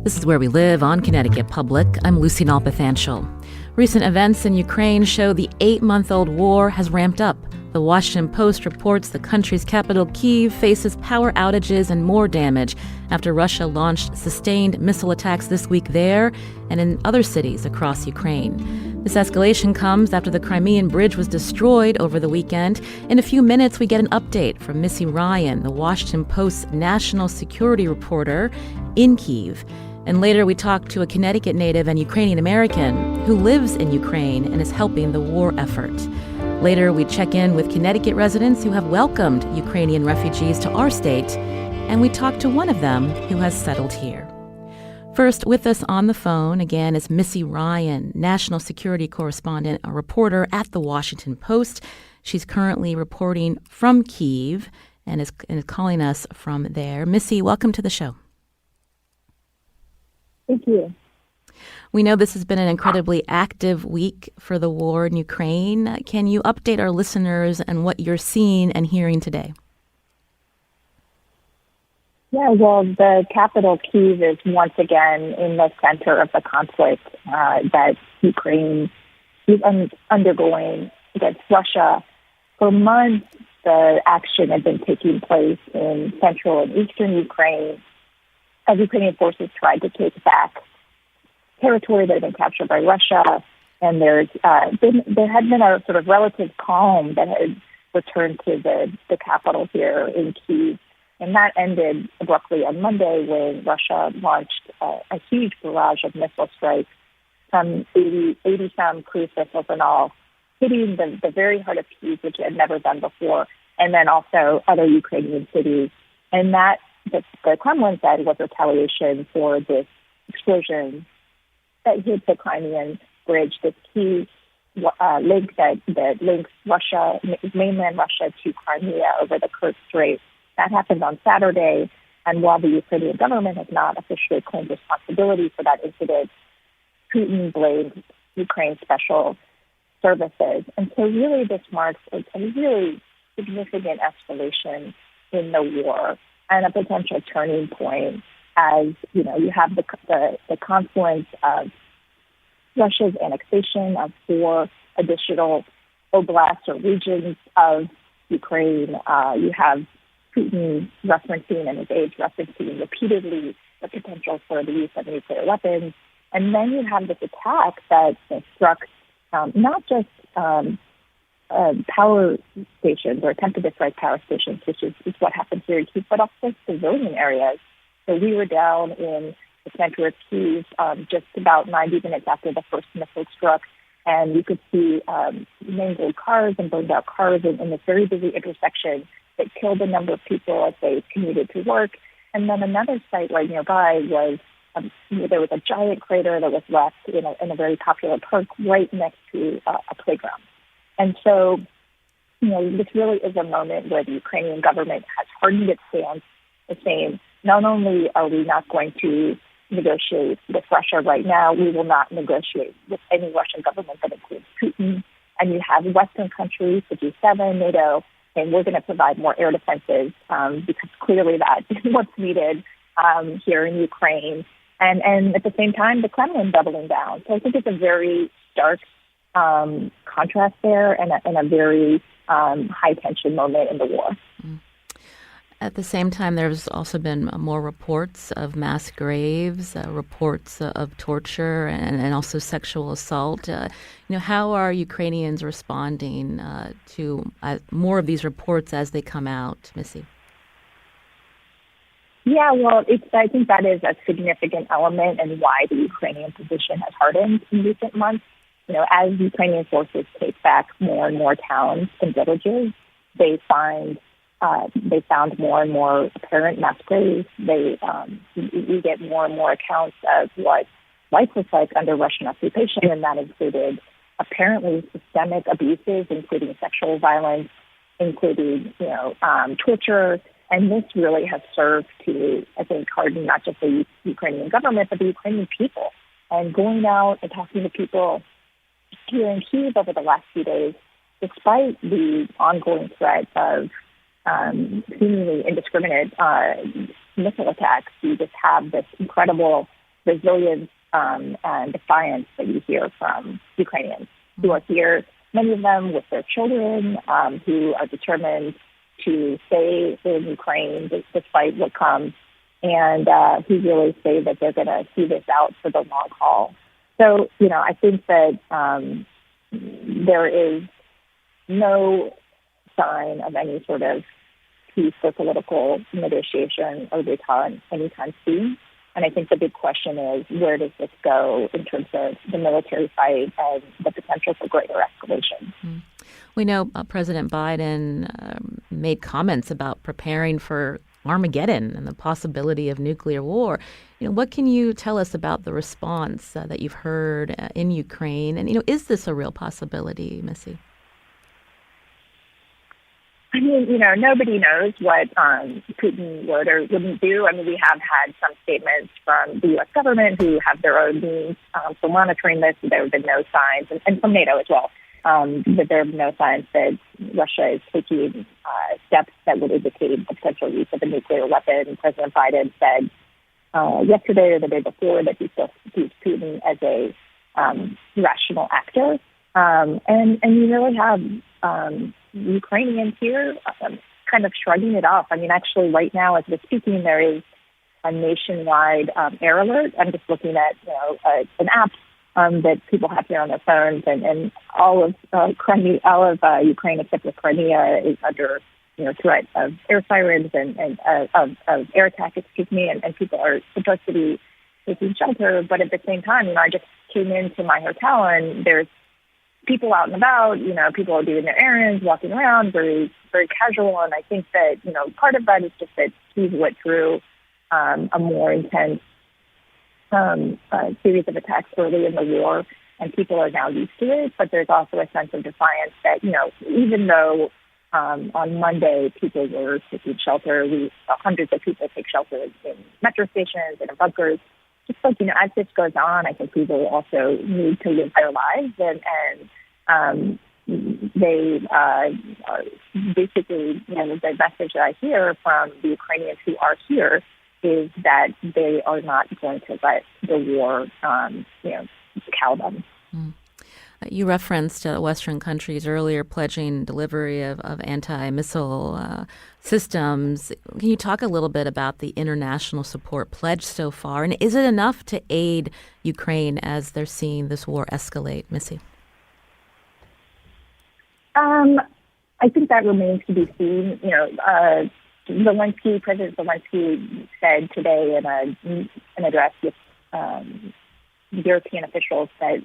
This is Where We Live on Connecticut Public. I'm Lucy Opanasenko. Recent events in Ukraine show the 8-month-old war has ramped up. The Washington Post reports the country's capital, Kyiv, faces power outages and more damage after Russia launched sustained missile attacks this week there and in other cities across Ukraine. This escalation comes after the Crimean bridge was destroyed over the weekend. In a few minutes, we get an update from Missy Ryan, the Washington Post's national security reporter in Kyiv. And later we talk to a Connecticut native and Ukrainian American who lives in Ukraine and is helping the war effort. Later we check in with Connecticut residents who have welcomed Ukrainian refugees to our state, and we talk to one of them who has settled here. First, with us on the phone again is Missy Ryan, national security correspondent, a reporter at the Washington Post. She's currently reporting from Kyiv and is calling us from there. Missy, welcome to the show. Thank you. We know this has been an incredibly active week for the war in Ukraine. Can you update our listeners on what you're seeing and hearing today? Yeah, well, the capital, Kyiv, is once again in the center of the conflict that Ukraine is undergoing against Russia. For months, the action had been taking place in central and eastern Ukraine as Ukrainian forces tried to take back territory that had been captured by Russia, and there had been a sort of relative calm that had returned to the capital here in Kyiv, and that ended abruptly on Monday when Russia launched a huge barrage of missile strikes, some 80-some cruise missiles and all, hitting the very heart of Kyiv, which it had never done before, and then also other Ukrainian cities, and that the Kremlin said was retaliation for this explosion that hit the Crimean bridge, this key link that links Russia, mainland Russia, to Crimea over the Kerch Strait. That happened on Saturday, and while the Ukrainian government has not officially claimed responsibility for that incident, Putin blamed Ukraine's special services. And so really this marks a really significant escalation in the war and a potential turning point as, you know, you have the confluence of Russia's annexation of 4 additional oblasts or regions of Ukraine. You have Putin referencing and his aides referencing repeatedly the potential for the use of nuclear weapons. And then you have this attack that struck not just power stations or attempted to strike power stations, which is what happened here in Kyiv, but also civilian areas. So we were down in the center of Kyiv just about 90 minutes after the first missile struck, and you could see mangled cars and burned out cars in this very busy intersection that killed a number of people as they commuted to work. And then another site right nearby was there was a giant crater that was left in a very popular park right next to a playground. And so, you know, this really is a moment where the Ukrainian government has hardened its stance, saying, not only are we not going to negotiate with Russia right now, we will not negotiate with any Russian government that includes Putin. And you have Western countries, the G7, NATO, saying we're going to provide more air defenses because clearly that is what's needed here in Ukraine. And at the same time, the Kremlin doubling down. So I think it's a very stark contrast there and a very high-tension moment in the war. At the same time, there's also been more reports of mass graves, reports of torture, and also sexual assault. How are Ukrainians responding to more of these reports as they come out, Missy? Yeah, well, I think that is a significant element and why the Ukrainian position has hardened in recent months. You know, as Ukrainian forces take back more and more towns and villages, they found more and more apparent mass graves. We get more and more accounts of what life was like under Russian occupation, and that included apparently systemic abuses, including sexual violence, including torture. And this really has served to, I think, harden not just the Ukrainian government, but the Ukrainian people. And going out and talking to people here in Kyiv over the last few days, despite the ongoing threat of seemingly indiscriminate missile attacks, you just have this incredible resilience and defiance that you hear from Ukrainians who are here, many of them with their children, who are determined to stay in Ukraine despite what comes, and who really say that they're going to see this out for the long haul. So, I think that there is no sign of any sort of peace or political negotiation or detente anytime soon. And I think the big question is, where does this go in terms of the military fight and the potential for greater escalation? We know President Biden made comments about preparing for Armageddon and the possibility of nuclear war. What can you tell us about the response that you've heard in Ukraine? And, is this a real possibility, Missy? I mean, nobody knows what Putin would or wouldn't do. I mean, we have had some statements from the U.S. government who have their own means for monitoring this. There have been no signs, and from NATO as well, that there have been no signs that Russia is taking steps that would indicate the potential use of a nuclear weapon. President Biden said yesterday or the day before that he still sees Putin as a rational actor. And you really have Ukrainians here kind of shrugging it off. I mean, actually, right now, as we're speaking, there is a nationwide air alert. I'm just looking at, an app that people have here on their phones, and all of Crimea, Ukraine except for Crimea is under, threat of air sirens and of air attack, and people are supposed to be taking shelter. But at the same time, I just came into my hotel and there's people out and about, people are doing their errands, walking around, very, very casual. And I think that, part of that is just that Kyiv went through a more intense series of attacks early in the war, and people are now used to it. But there's also a sense of defiance that, even though on Monday people were taking shelter, hundreds of people take shelter in metro stations and in bunkers. Just like, as this goes on, I think people also need to live their lives, and they are basically, the message that I hear from the Ukrainians who are here is that they are not going to let the war, cow them. You referenced Western countries earlier pledging delivery of anti-missile systems. Can you talk a little bit about the international support pledged so far? And is it enough to aid Ukraine as they're seeing this war escalate, Missy? I think that remains to be seen. President Zelensky said today in an address with European officials that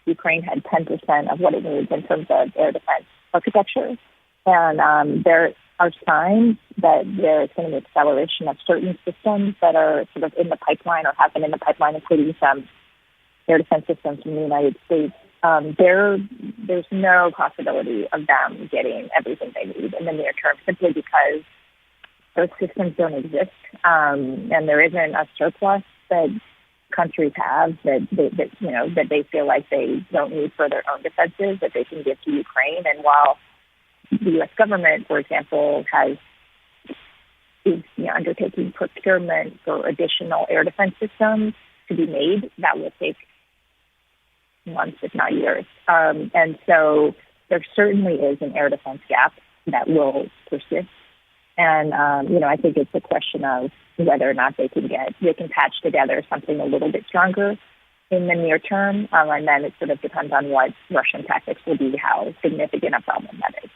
Ukraine had 10% of what it needs in terms of air defense architecture. And there are signs that there's going to be acceleration of certain systems that are sort of in the pipeline or have been in the pipeline, including some air defense systems from the United States. There's no possibility of them getting everything they need in the near term, simply because those systems don't exist, and there isn't a surplus that countries have that they feel like they don't need for their own defenses that they can give to Ukraine. And while the U.S. government, for example, is undertaking procurement for additional air defense systems to be made, that will take months, if not years. And so there certainly is an air defense gap that will persist. And, I think it's a question of whether or not they can patch together something a little bit stronger in the near term. And then it sort of depends on what Russian tactics will be, how significant a problem that is.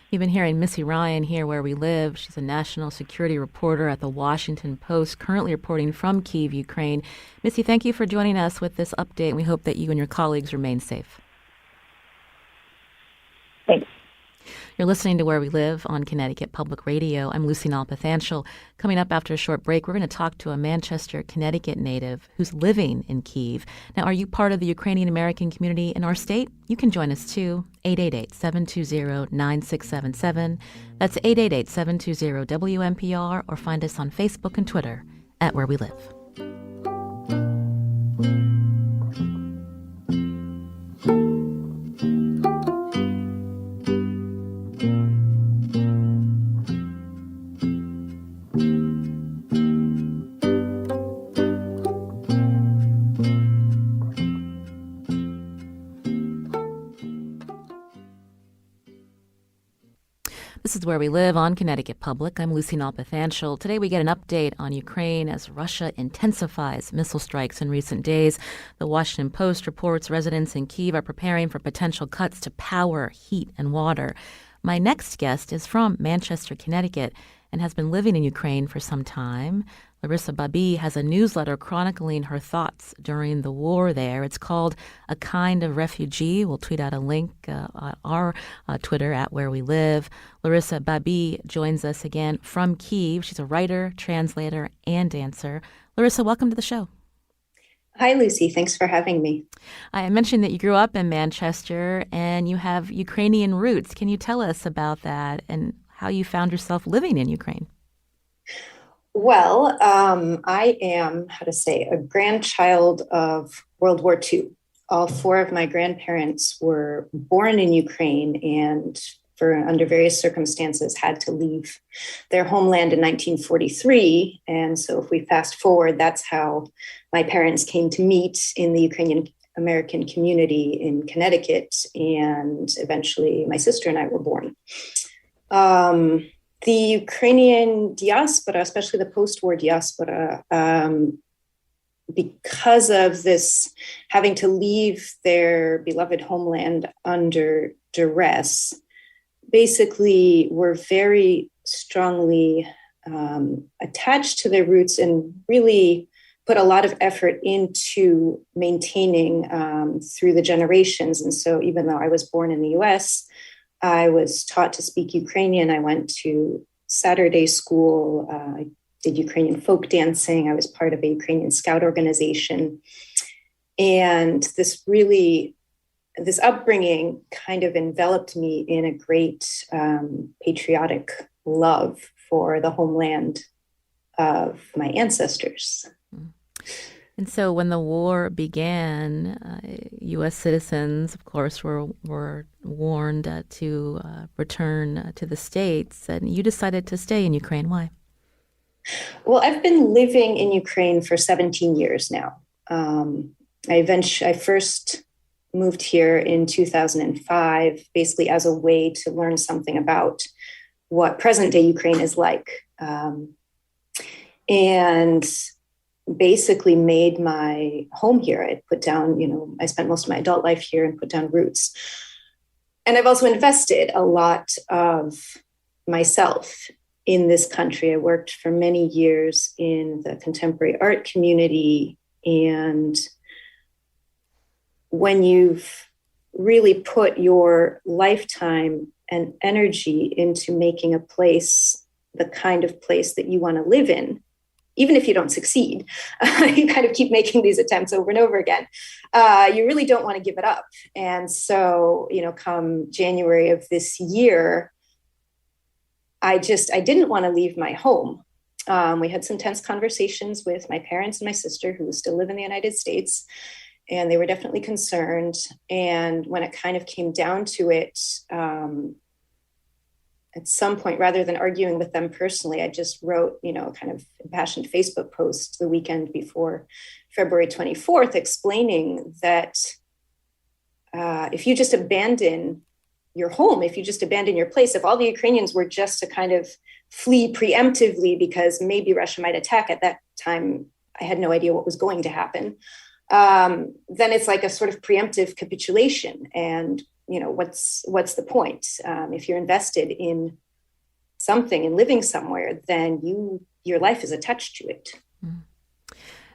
You've been hearing Missy Ryan here where we live. She's a national security reporter at the Washington Post, currently reporting from Kyiv, Ukraine. Missy, thank you for joining us with this update. We hope that you and your colleagues remain safe. Thanks. You're listening to Where We Live on Connecticut Public Radio. I'm Lucy Nalpathanchel. Coming up after a short break, we're going to talk to a Manchester, Connecticut native who's living in Kyiv. Now, are you part of the Ukrainian American community in our state? You can join us too. 888-720-9677. That's 888-720-WNPR, or find us on Facebook and Twitter at Where We Live. This is Where We Live on Connecticut Public. I'm Lucy Opanasenko. Today we get an update on Ukraine as Russia intensifies missile strikes in recent days. The Washington Post reports residents in Kyiv are preparing for potential cuts to power, heat, and water. My next guest is from Manchester, Connecticut, and has been living in Ukraine for some time. Larissa Babi has a newsletter chronicling her thoughts during the war there. It's called A Kind of Refugee. We'll tweet out a link on our Twitter at Where We Live. Larissa Babi joins us again from Kyiv. She's a writer, translator, and dancer. Larissa, welcome to the show. Hi, Lucy. Thanks for having me. I mentioned that you grew up in Manchester and you have Ukrainian roots. Can you tell us about that and how you found yourself living in Ukraine? Well, I am, a grandchild of World War II. All four of my grandparents were born in Ukraine and under various circumstances had to leave their homeland in 1943. And so if we fast forward, that's how my parents came to meet in the Ukrainian American community in Connecticut. And eventually my sister and I were born. The Ukrainian diaspora, especially the post-war diaspora, because of this having to leave their beloved homeland under duress, basically were very strongly attached to their roots and really put a lot of effort into maintaining through the generations. And so even though I was born in the US, I was taught to speak Ukrainian. I went to Saturday school. I did Ukrainian folk dancing. I was part of a Ukrainian scout organization. And this upbringing kind of enveloped me in a great patriotic love for the homeland of my ancestors. And so when the war began, U.S. citizens, of course, were warned to return to the States, and you decided to stay in Ukraine. Why? Well, I've been living in Ukraine for 17 years now. I first moved here in 2005, basically as a way to learn something about what present-day Ukraine is like. And basically made my home here. I put down, I spent most of my adult life here and put down roots. And I've also invested a lot of myself in this country. I worked for many years in the contemporary art community. And when you've really put your lifetime and energy into making a place, the kind of place that you want to live in, even if you don't succeed, you kind of keep making these attempts over and over again. You really don't want to give it up. And so, come January of this year, I didn't want to leave my home. We had some tense conversations with my parents and my sister, who still live in the United States, and they were definitely concerned. And when it kind of came down to it, at some point, rather than arguing with them personally, I just wrote, kind of impassioned Facebook post the weekend before February 24th, explaining that if you just abandon your home, if you just abandon your place, if all the Ukrainians were just to kind of flee preemptively because maybe Russia might attack, at that time, I had no idea what was going to happen, then it's like a sort of preemptive capitulation. And what's the point? If you're invested in something and living somewhere, then your life is attached to it. Mm.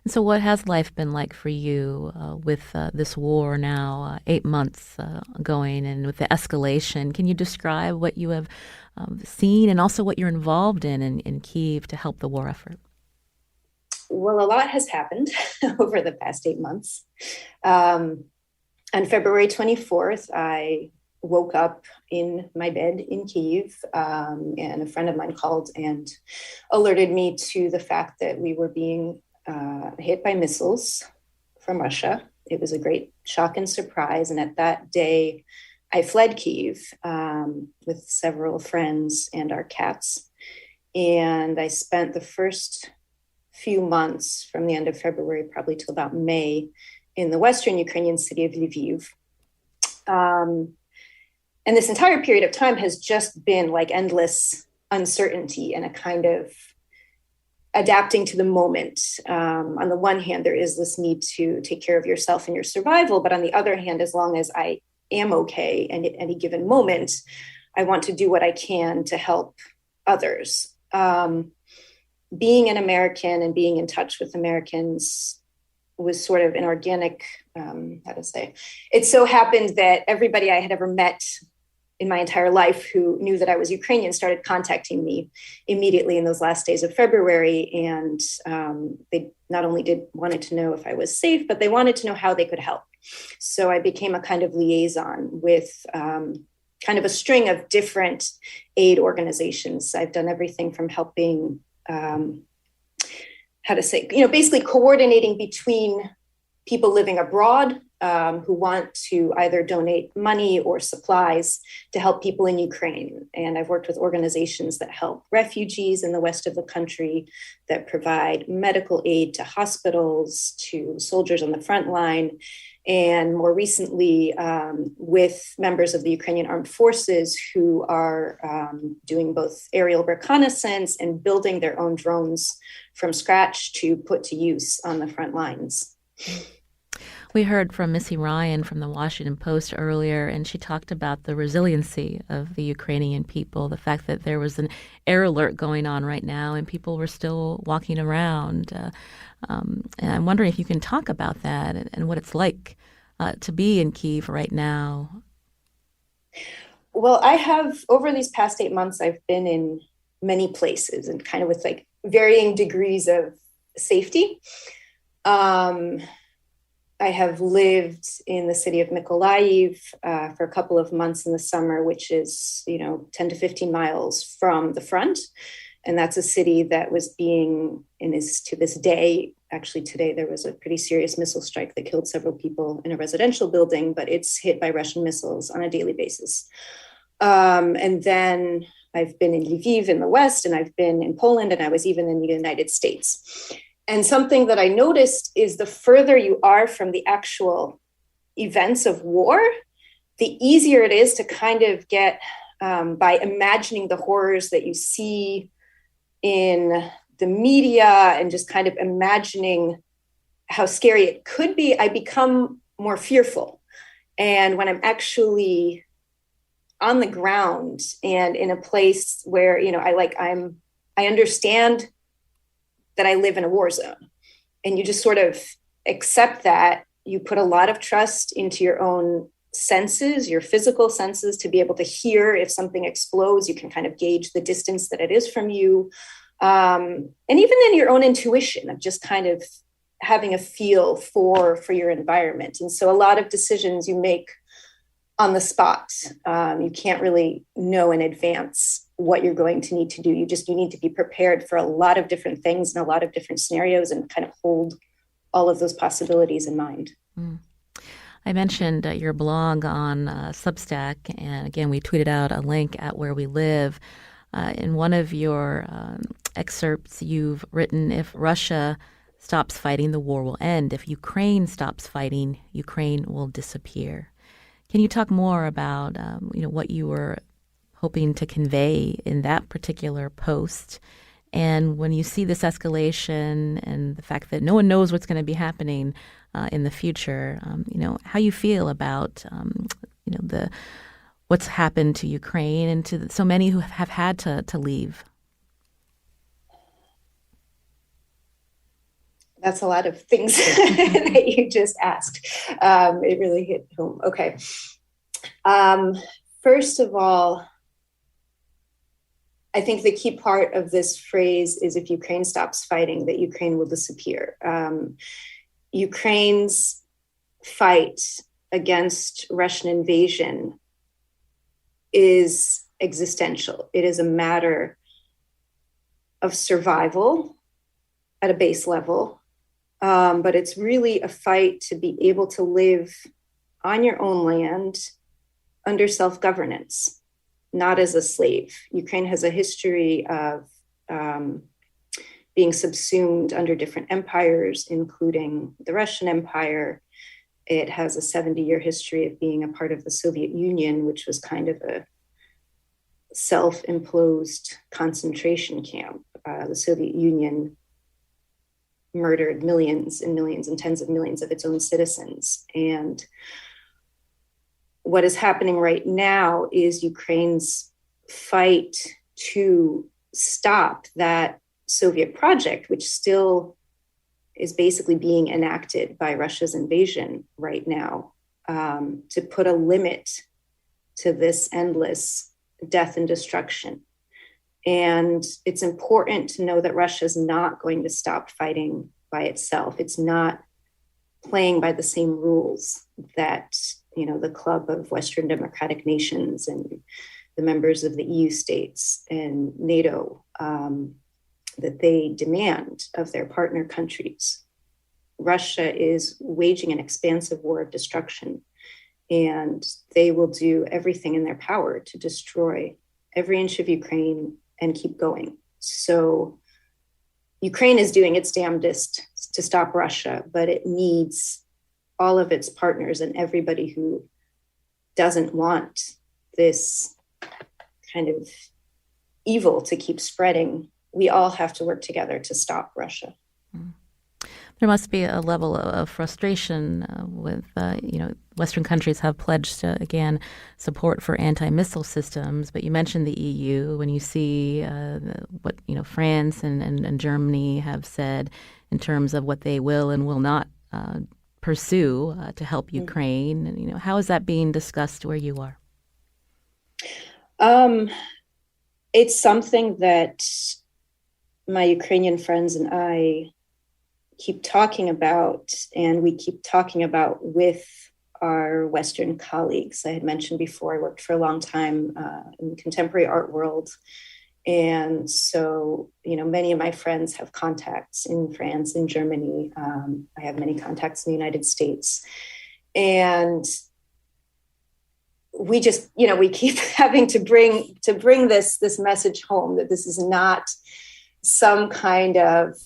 And so what has life been like for you with this war now 8 months going and with the escalation? Can you describe what you have seen and also what you're involved in Kyiv to help the war effort? Well, a lot has happened over the past 8 months. On February 24th, I woke up in my bed in Kyiv, and a friend of mine called and alerted me to the fact that we were being hit by missiles from Russia. It was a great shock and surprise. And at that day, I fled Kyiv with several friends and our cats. And I spent the first few months from the end of February, probably till about May, in the Western Ukrainian city of Lviv. And this entire period of time has just been like endless uncertainty and a kind of adapting to the moment. On the one hand, there is this need to take care of yourself and your survival. But on the other hand, as long as I am okay and at any given moment, I want to do what I can to help others. Being an American and being in touch with Americans was sort of an organic, it so happened that everybody I had ever met in my entire life who knew that I was Ukrainian started contacting me immediately in those last days of February. And they not only wanted to know if I was safe, but they wanted to know how they could help. So I became a kind of liaison with kind of a string of different aid organizations. I've done everything from helping, basically coordinating between people living abroad who want to either donate money or supplies to help people in Ukraine. And I've worked with organizations that help refugees in the west of the country, that provide medical aid to hospitals, to soldiers on the front line, and more recently with members of the Ukrainian armed forces who are doing both aerial reconnaissance and building their own drones from scratch to put to use on the front lines. We heard from Missy Ryan from the Washington Post earlier, and she talked about the resiliency of the Ukrainian people, the fact that there was an air alert going on right now and people were still walking around. And I'm wondering if you can talk about that and what it's like to be in Kyiv right now. Well, I have, over these past 8 months, I've been in many places and kind of with like varying degrees of safety. I have lived in the city of Mykolaiv for a couple of months in the summer, which is, 10 to 15 miles from the front. And that's a city that was being, and is to this day, actually today, there was a pretty serious missile strike that killed several people in a residential building, but it's hit by Russian missiles on a daily basis. And then I've been in Lviv in the West, and I've been in Poland, and I was even in the United States. And something that I noticed is the further you are from the actual events of war, the easier it is to kind of get, by imagining the horrors that you see in the media and just kind of imagining how scary it could be, I become more fearful. And when I'm actually on the ground and in a place where, I understand that I live in a war zone, and you just sort of accept that. You put a lot of trust into your own senses, your physical senses, to be able to hear if something explodes. You can kind of gauge the distance that it is from you. And even in your own intuition of just kind of having a feel for your environment. And so a lot of decisions you make on the spot. You can't really know in advance what you're going to need to do. You need to be prepared for a lot of different things and a lot of different scenarios and kind of hold all of those possibilities in mind. Mm. I mentioned your blog on Substack, and again, we tweeted out a link at Where We Live. In one of your excerpts, you've written, if Russia stops fighting, the war will end. If Ukraine stops fighting, Ukraine will disappear. Can you talk more about what you were hoping to convey in that particular post? And when you see this escalation and the fact that no one knows what's going to be happening in the future, how you feel about what's happened to Ukraine and to so many who have had to leave. That's a lot of things that you just asked. It really hit home. Okay. First of all, I think the key part of this phrase is, if Ukraine stops fighting, that Ukraine will disappear. Ukraine's fight against Russian invasion is existential. It is a matter of survival at a base level, but it's really a fight to be able to live on your own land under self-governance, not as a slave. Ukraine has a history of being subsumed under different empires, including the Russian Empire, It has a 70-year history of being a part of the Soviet Union, which was kind of a self-imposed concentration camp. The Soviet Union murdered millions and millions and tens of millions of its own citizens. And what is happening right now is Ukraine's fight to stop that Soviet project, which still is basically being enacted by Russia's invasion right now, to put a limit to this endless death and destruction. And it's important to know that Russia is not going to stop fighting by itself. It's not playing by the same rules that, the club of Western democratic nations and the members of the EU states and NATO, that they demand of their partner countries. Russia is waging an expansive war of destruction, and they will do everything in their power to destroy every inch of Ukraine and keep going. So Ukraine is doing its damnedest to stop Russia, but it needs all of its partners and everybody who doesn't want this kind of evil to keep spreading. We all have to work together to stop Russia. There must be a level of frustration with, Western countries have pledged, again, support for anti-missile systems. But you mentioned the EU. When you see what, France and Germany have said in terms of what they will and will not pursue to help Ukraine, and, how is that being discussed where you are? It's something that my Ukrainian friends and I keep talking about, and we keep talking about with our Western colleagues. I had mentioned before, I worked for a long time in the contemporary art world. And so, many of my friends have contacts in France and Germany. I have many contacts in the United States. And we just, we keep having to bring this message home, that this is not some kind of,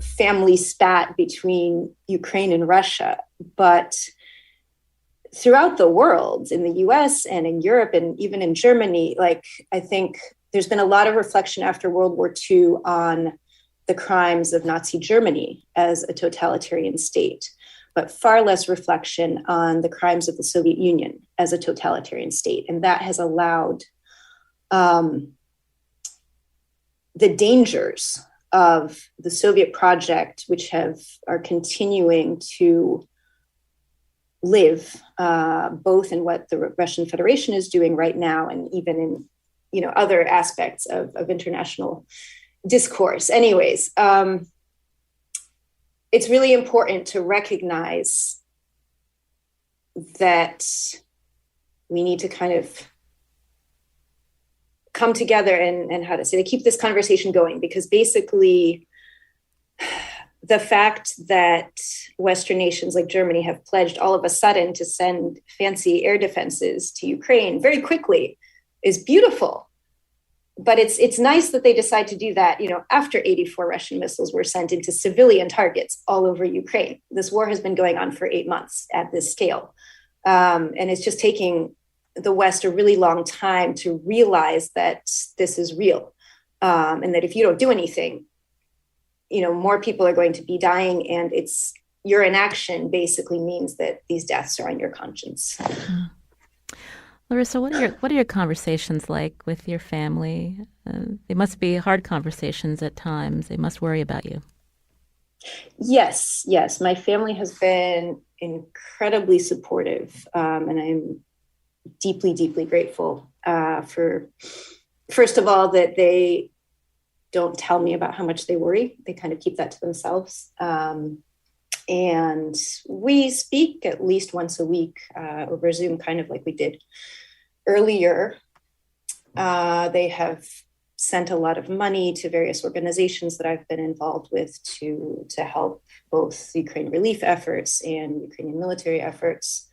family spat between Ukraine and Russia, but throughout the world, in the US and in Europe and even in Germany, I think there's been a lot of reflection after World War II on the crimes of Nazi Germany as a totalitarian state, but far less reflection on the crimes of the Soviet Union as a totalitarian state. And that has allowed the dangers of the Soviet project, which are continuing to live both in what the Russian Federation is doing right now and even in other aspects of international discourse. Anyways, it's really important to recognize that we need to kind of come together and to keep this conversation going, because basically the fact that Western nations like Germany have pledged all of a sudden to send fancy air defenses to Ukraine very quickly is beautiful. But it's nice that they decide to do that, after 84 Russian missiles were sent into civilian targets all over Ukraine. This war has been going on for 8 months at this scale. And it's just taking the West a really long time to realize that this is real. And that if you don't do anything, more people are going to be dying, and your inaction basically means that these deaths are on your conscience. Mm-hmm. Larissa, what are your conversations like with your family? They must be hard conversations at times. They must worry about you. Yes. My family has been incredibly supportive, and I'm deeply, deeply grateful for, first of all, that they don't tell me about how much they worry. They kind of keep that to themselves. And we speak at least once a week over Zoom, kind of like we did earlier. They have sent a lot of money to various organizations that I've been involved with to help both Ukraine relief efforts and Ukrainian military efforts.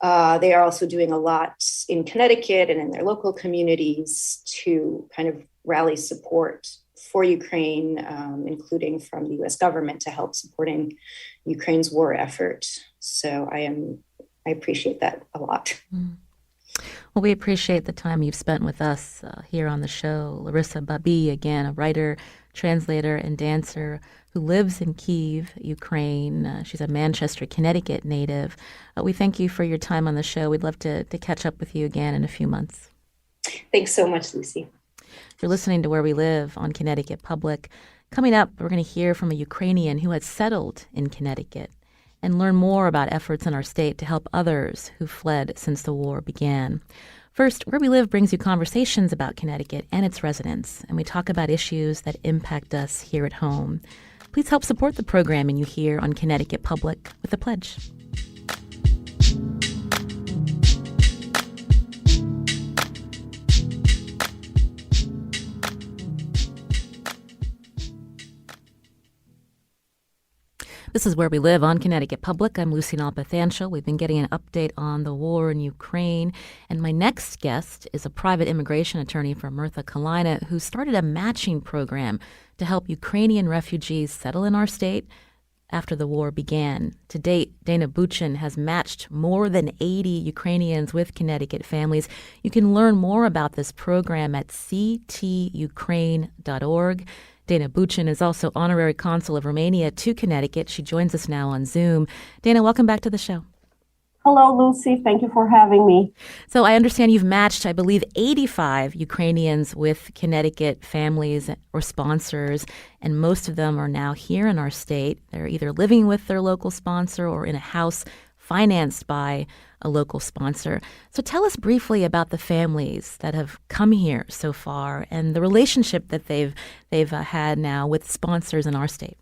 They are also doing a lot in Connecticut and in their local communities to kind of rally support for Ukraine, including from the US government to help supporting Ukraine's war effort. So I appreciate that a lot. Well, we appreciate the time you've spent with us here on the show. Larissa Babi, again, a writer, translator, and dancer who lives in Kyiv, Ukraine. She's a Manchester, Connecticut native. We thank you for your time on the show. We'd love to catch up with you again in a few months. Thanks so much, Lucy. You're listening to Where We Live on Connecticut Public. Coming up, we're going to hear from a Ukrainian who has settled in Connecticut and learn more about efforts in our state to help others who fled since the war began. First, Where We Live brings you conversations about Connecticut and its residents, and we talk about issues that impact us here at home. Please help support the programming you hear on Connecticut Public with a pledge. This is Where We Live on Connecticut Public. I'm Lucy Opanasenko. We've been getting an update on the war in Ukraine. And my next guest is a private immigration attorney from Murtha, Cullina, who started a matching program to help Ukrainian refugees settle in our state after the war began. To date, Dana Bucin has matched more than 80 Ukrainians with Connecticut families. You can learn more about this program at ctukraine.org. Dana Bucin is also Honorary Consul of Romania to Connecticut. She joins us now on Zoom. Dana, welcome back to the show. Hello, Lucy. Thank you for having me. So I understand you've matched, I believe, 85 Ukrainians with Connecticut families or sponsors, and most of them are now here in our state. They're either living with their local sponsor or in a house financed by a local sponsor. So tell us briefly about the families that have come here so far and the relationship that they've had now with sponsors in our state.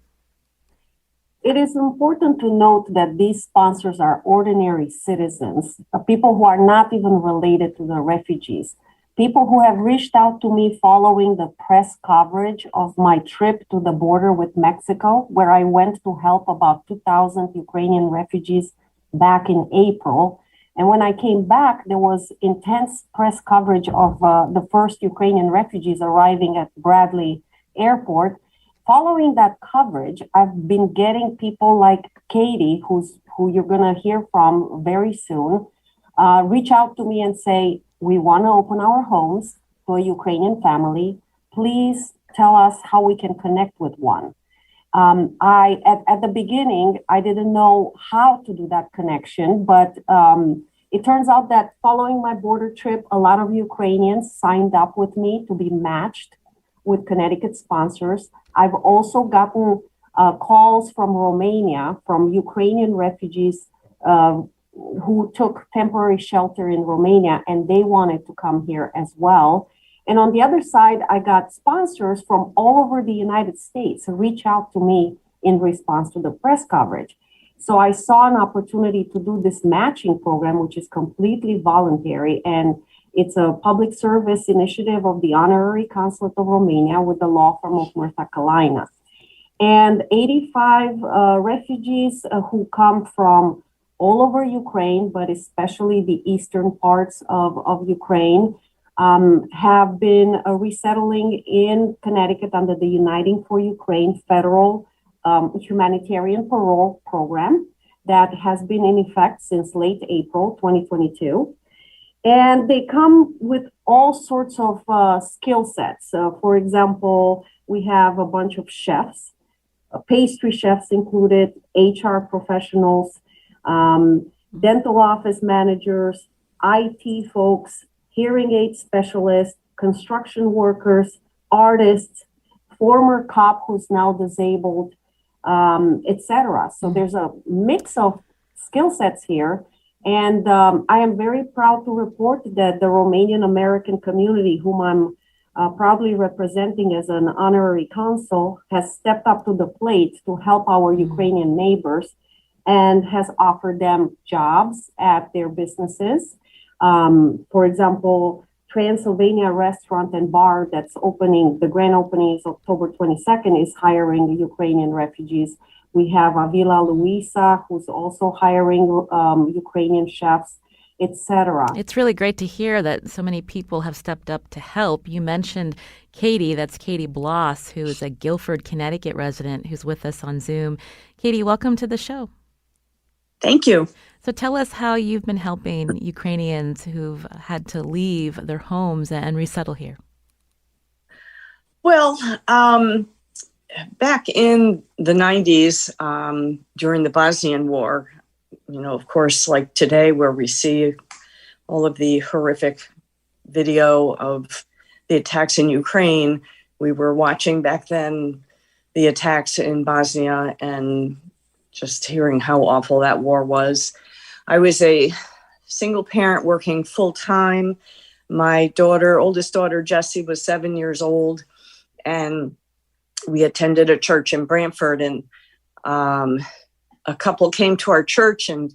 It is important to note that these sponsors are ordinary citizens, people who are not even related to the refugees, people who have reached out to me following the press coverage of my trip to the border with Mexico, where I went to help about 2,000 Ukrainian refugees back in April. And when I came back, there was intense press coverage of the first Ukrainian refugees arriving at Bradley Airport. Following that coverage, I've been getting people like Katy, who you're going to hear from very soon, reach out to me and say, we want to open our homes to a Ukrainian family. Please tell us how we can connect with one. At the beginning, I didn't know how to do that connection, but it turns out that following my border trip, a lot of Ukrainians signed up with me to be matched with Connecticut sponsors. I've also gotten calls from Romania, from Ukrainian refugees who took temporary shelter in Romania, and they wanted to come here as well. And on the other side, I got sponsors from all over the United States reach out to me in response to the press coverage. So I saw an opportunity to do this matching program, which is completely voluntary, and it's a public service initiative of the Honorary Consulate of Romania with the law firm of Murtha, Cullina. And 85 refugees who come from all over Ukraine, but especially the eastern parts of Ukraine, have been resettling in Connecticut under the Uniting for Ukraine federal humanitarian parole program that has been in effect since late April 2022. And they come with all sorts of skill sets. For example, we have a bunch of chefs, pastry chefs included, HR professionals, dental office managers, IT folks, hearing aid specialists, construction workers, artists, former cop who's now disabled, etc. So there's a mix of skill sets here. And I am very proud to report that the Romanian American community, whom I'm proudly representing as an honorary consul, has stepped up to the plate to help our Ukrainian neighbors and has offered them jobs at their businesses. For example, Transylvania Restaurant and Bar that's opening, the grand opening is October 22nd, is hiring Ukrainian refugees. We have Villa Luisa, who's also hiring Ukrainian chefs, etc. It's really great to hear that so many people have stepped up to help. You mentioned Katy, that's Katy Bloss, who is a Gilford, Connecticut resident who's with us on Zoom. Katy, welcome to the show. Thank you. So tell us how you've been helping Ukrainians who've had to leave their homes and resettle here. Well, back in the 90s, during the Bosnian War, of course, like today, where we see all of the horrific video of the attacks in Ukraine, we were watching back then the attacks in Bosnia and just hearing how awful that war was. I was a single parent working full time. My oldest daughter, Jessie, was 7 years old, and we attended a church in Brantford, and a couple came to our church and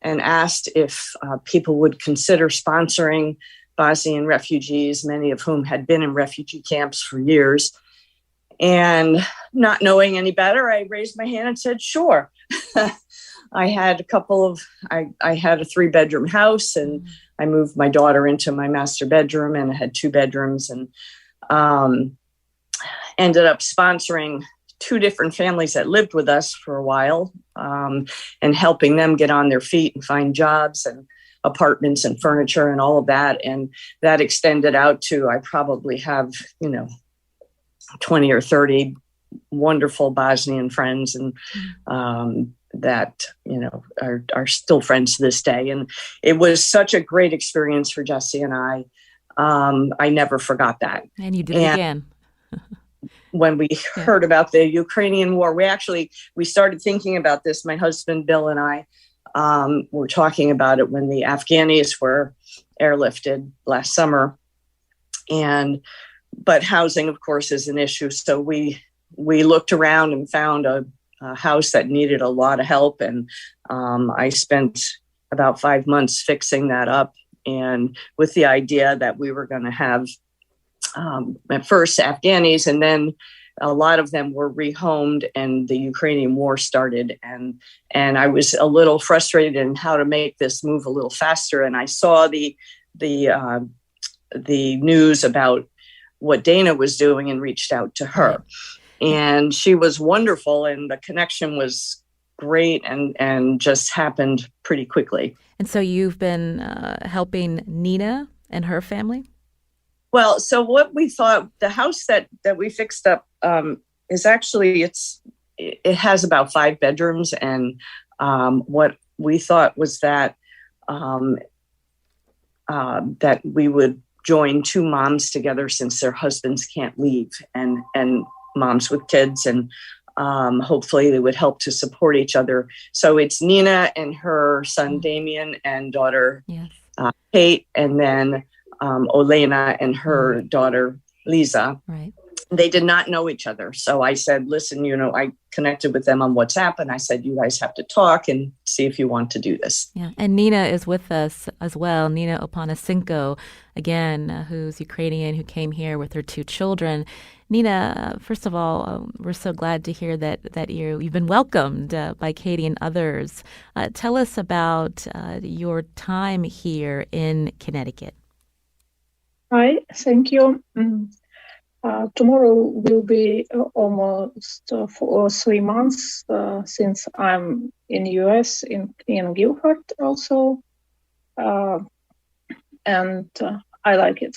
asked if people would consider sponsoring Bosnian refugees, many of whom had been in refugee camps for years. And not knowing any better, I raised my hand and said, sure. I had I had a 3-bedroom house, and I moved my daughter into my master bedroom, and I had 2 bedrooms, and ended up sponsoring 2 different families that lived with us for a while, and helping them get on their feet and find jobs and apartments and furniture and all of that. And that extended out to, I probably have, 20 or 30 wonderful Bosnian friends, and that, are still friends to this day. And it was such a great experience for Jessie and I. I never forgot that. And you did it again. When we heard about the Ukrainian war, we started thinking about this. My husband, Bill, and I were talking about it when the Afghanis were airlifted last summer. But housing, of course, is an issue. So we looked around and found a house that needed a lot of help. And I spent about 5 months fixing that up, and with the idea that we were going to have at first Afghanis, and then a lot of them were rehomed, and the Ukrainian war started. And I was a little frustrated in how to make this move a little faster. And I saw the news about what Dana was doing and reached out to her. And she was wonderful, and the connection was great, and just happened pretty quickly. And so you've been helping Nina and her family? Well, so what we thought, the house that we fixed up is actually, it has about 5 bedrooms. And what we thought was that that we would join 2 moms together, since their husbands can't leave, and moms with kids, and hopefully they would help to support each other. So it's Nina and her son Damien and daughter Kate, and then Olena and her daughter Lisa. Right. They did not know each other. So I said, listen, I connected with them on WhatsApp, and I said, you guys have to talk and see if you want to do this. Yeah. And Nina is with us as well. Nina Opanasenko, again, who's Ukrainian, who came here with her 2 children. Nina, first of all, we're so glad to hear that you've been welcomed by Katy and others. Tell us about your time here in Connecticut. Hi, thank you. Tomorrow will be almost 3 months since I'm in the US, in Gilford also, and I like it.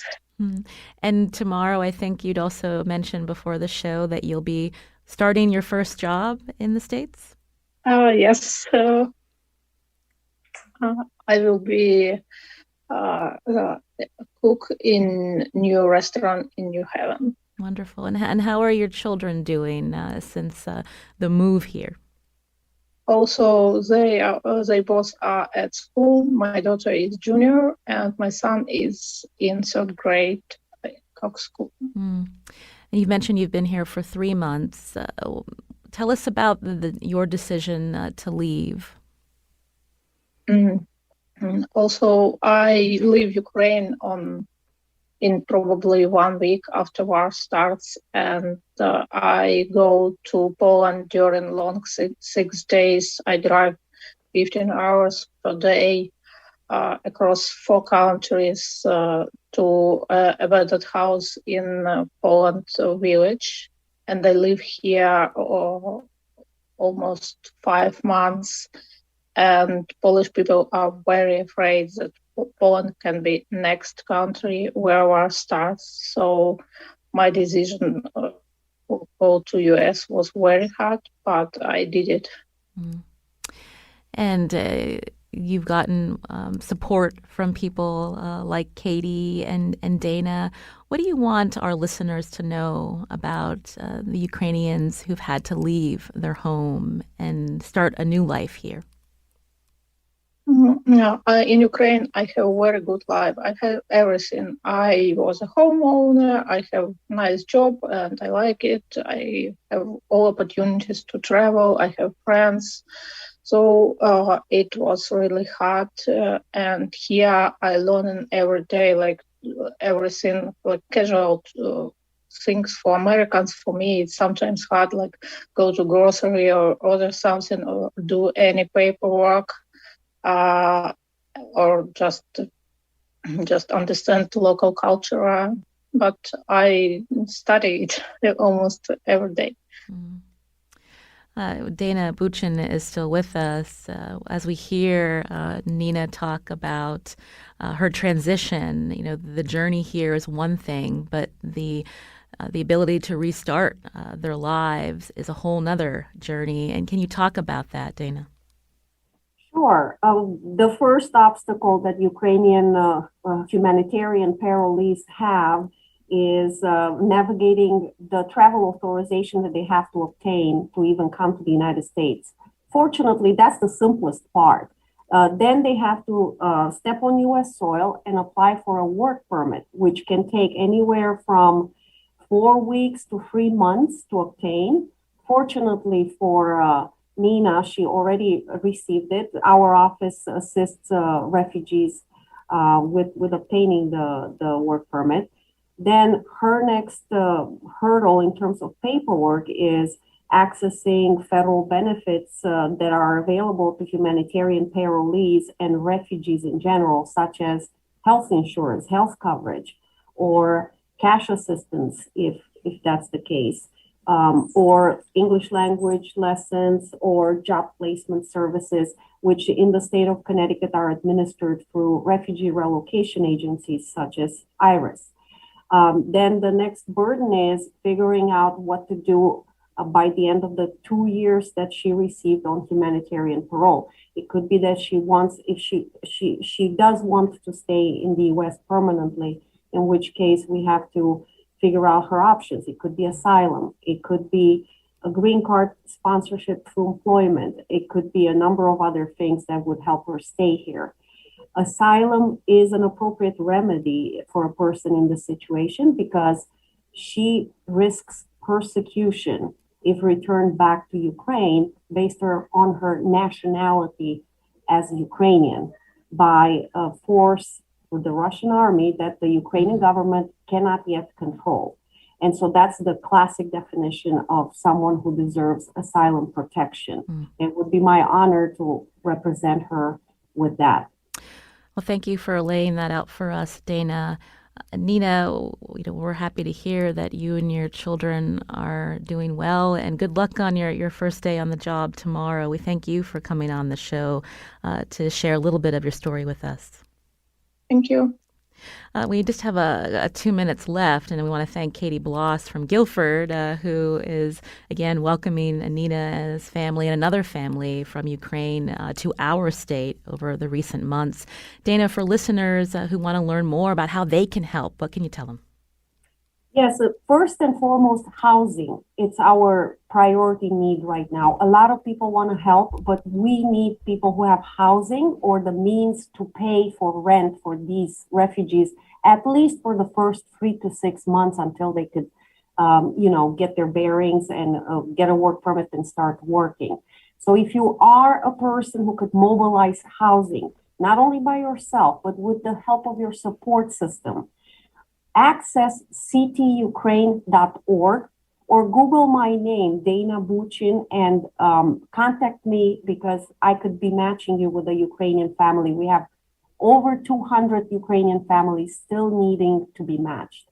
And tomorrow, I think you'd also mentioned before the show that you'll be starting your first job in the States? Yes, I will be cook in new restaurant in New Haven. Wonderful. And how are your children doing since the move here? Also, they both are at school. My daughter is junior, and my son is in 3rd grade Cox School. And you mentioned you've been here for 3 months. Tell us about your decision to leave. Also, I leave Ukraine in probably 1 week after war starts, and I go to Poland during long 6 days. I drive 15 hours per day across 4 countries to a abandoned house in Poland village, and I live here almost 5 months. and Polish people are very afraid that Poland can be next country where war starts. So my decision to go to US was very hard, but I did it. Mm. And you've gotten support from people like Katy and Dana. What do you want our listeners to know about the Ukrainians who've had to leave their home and start a new life here? Yeah, in Ukraine, I have a very good life. I have everything. I was a homeowner. I have a nice job, and I like it. I have all opportunities to travel. I have friends. So it was really hard. And here I learn every day, like everything, like casual things for Americans. For me, it's sometimes hard, like go to grocery or order something or do any paperwork. Or just understand the local culture. But I study it almost every day. Dana Bucin is still with us as we hear Nina talk about her transition. You know, the journey here is one thing, but the ability to restart their lives is a whole nother journey. And can you talk about that, Dana? Sure. The first obstacle that Ukrainian humanitarian parolees have is navigating the travel authorization that they have to obtain to even come to the United States. Fortunately, that's the simplest part. Then they have to step on U.S. soil and apply for a work permit, which can take anywhere from 4 weeks to 3 months to obtain. Fortunately for Nina, she already received it. Our office assists refugees with obtaining the work permit. Then her next hurdle in terms of paperwork is accessing federal benefits that are available to humanitarian parolees and refugees in general, such as health insurance, health coverage, or cash assistance, if that's the case. Or English language lessons or job placement services, which in the state of Connecticut are administered through refugee relocation agencies such as IRIS. Then the next burden is figuring out what to do by the end of the 2 years that she received on humanitarian parole. It could be that she wants, if she does want to stay in the U.S. permanently, in which case we have to figure out her options. It could be asylum. It could be a green card sponsorship through employment. It could be a number of other things that would help her stay here. Asylum is an appropriate remedy for a person in this situation because she risks persecution if returned back to Ukraine based on her nationality as Ukrainian by a force with the Russian army that the Ukrainian government cannot yet control. And so that's the classic definition of someone who deserves asylum protection. It would be my honor to represent her with that. Well, thank you for laying that out for us, Dana. Nina, we're happy to hear that you and your children are doing well, and good luck on your first day on the job tomorrow. We thank you for coming on the show to share a little bit of your story with us. Thank you. We just have a 2 minutes left, and we want to thank Katy Bloss from Gilford, who is, again, welcoming Nina's family and another family from Ukraine to our state over the recent months. Dana, for listeners who want to learn more about how they can help, what can you tell them? Yes, first and foremost, housing. It's our priority need right now. A lot of people want to help, but we need people who have housing or the means to pay for rent for these refugees, at least for the first 3 to 6 months until they could, get their bearings and get a work permit and start working. So if you are a person who could mobilize housing, not only by yourself, but with the help of your support system, access ctukraine.org or Google my name, Dana Bucin, and contact me because I could be matching you with a Ukrainian family. We have over 200 Ukrainian families still needing to be matched.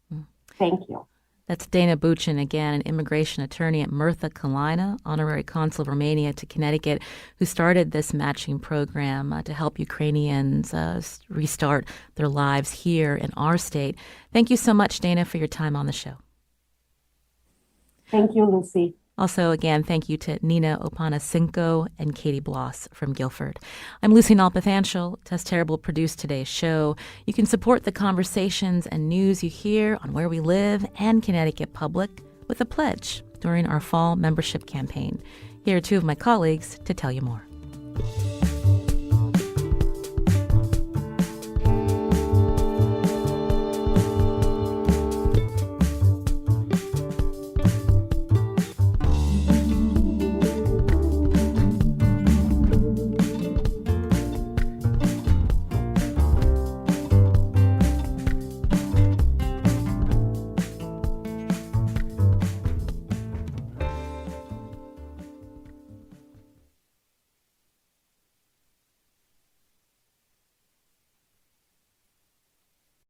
Thank you. That's Dana Bucin again, an immigration attorney at Murtha, Cullina, Honorary Consul of Romania to Connecticut, who started this matching program to help Ukrainians restart their lives here in our state. Thank you so much, Dana, for your time on the show. Thank you, Lucy. Also, again, thank you to Nina Opanasenko and Katy Bloss from Gilford. I'm Lucy Nalpathanchel. Tess Terrible produced today's show. You can support the conversations and news you hear on Where We Live and Connecticut Public with a pledge during our fall membership campaign. Here are two of my colleagues to tell you more.